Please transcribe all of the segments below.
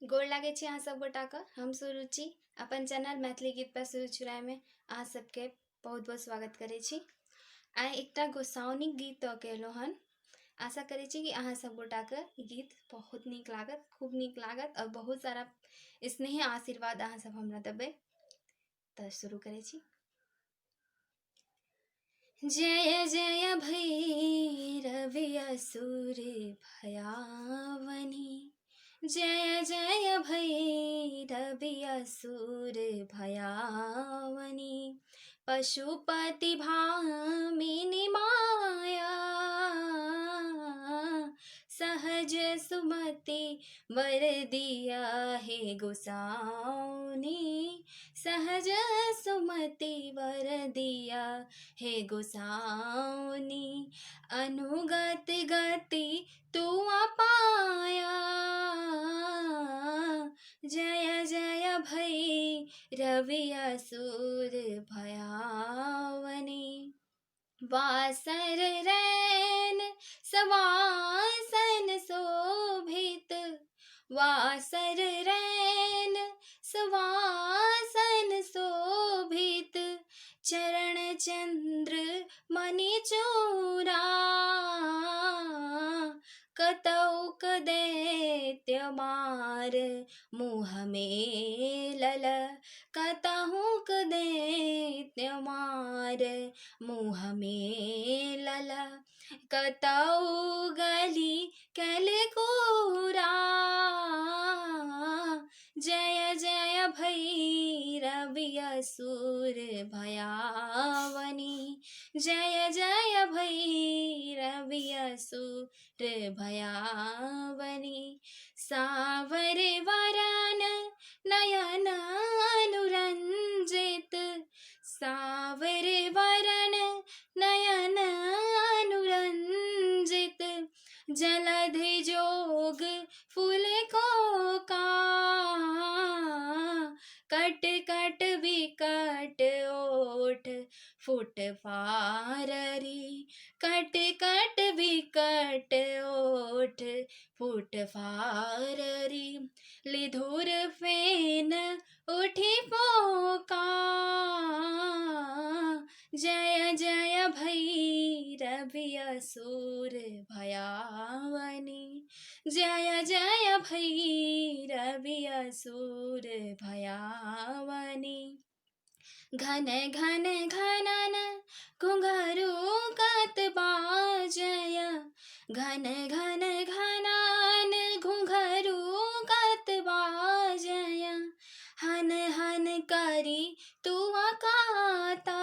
गोड़ लागे छी अहाँ सब गोटा के। हम सुरुचि अपन चैनल मैथिली गीत पर सुरुचिराय में अहाँ सबके बहुत बहुत स्वागत करे छी। आइ एकटा गोसाउनी गीत केलहुँ हन। आशा करे छी कि अहाँ सब गोटा के ई गीत बहुत नीक लागत, खूब नीक लागत और बहुत सारा स्नेह आशीर्वाद अहाँ सब हमरा देबै। तो शुरू करे छी। जय जय भैरवी असुर भयावनी, जय जय भैरवी असुर भयावनी, पशुपति भामिनी माया, सहज सुमति वर दिया हे गोसाउनी, सहज सुमति वर दिया हे गोसाउनी, अनुगत गति तू पाया, जय जय भैरवी असुर भयावनी। वासर रैन सवासन शोभित, वासर रैन सवासन शोभित, चरण चंद्र मणि चूड़ा, कतौक दैत्य मार मुँह में लल, कतहुक दैत्य मार मुँह में लल, कतौ गली कैलकूरा, जय जय भैरवी असुर भयावनी, जय जय भैरवी असुर भयावनी। सावर वरन नयन अनुरंजित, सावर वरन नयन अनुरंजित, जलधि जोग फूल को का, कट कट विकट ओठ फुट फाररी, कट कट विकट ओठ फुट फाररी, लिधुर फेन उठी पोका, जय जय भैरवी असुर भयावनी, जय जय भैरवी असुर भयावनी। घन घन घनन घुंघरू कत बाजय, घन घन घनन घुंघरू कत बाजय, हन हन करी तू काता,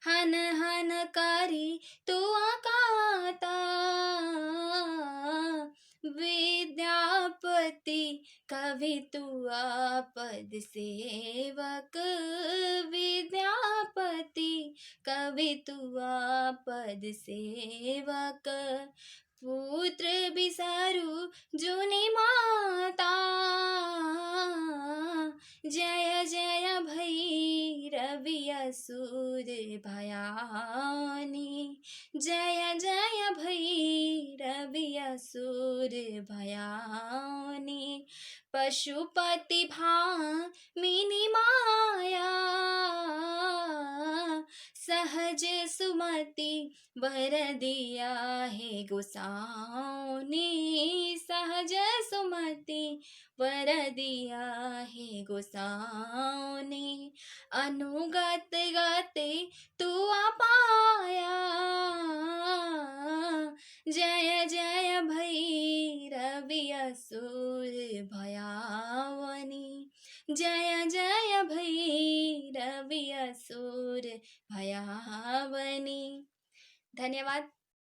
हन हन करी तू काता, विद्यापति कवि तुआ पद सेवक, विद्यापति कवि तुआ पद सेवक, पुत्र बिसरु जुनि माता, जय जय भैरवी असुर भयावनी, जय जय भैरवी असुर भयावनी, पशुपति भामिनी माया, सहज सुमति वर दिया हे गोसाउनी, सहज सुमति वर दिया हे गोसाउनी, अनुगत गति तू पाया, जय जय भैरवी असुर भयावनी, जय जय भैरवी असुर भयावनी। धन्यवाद।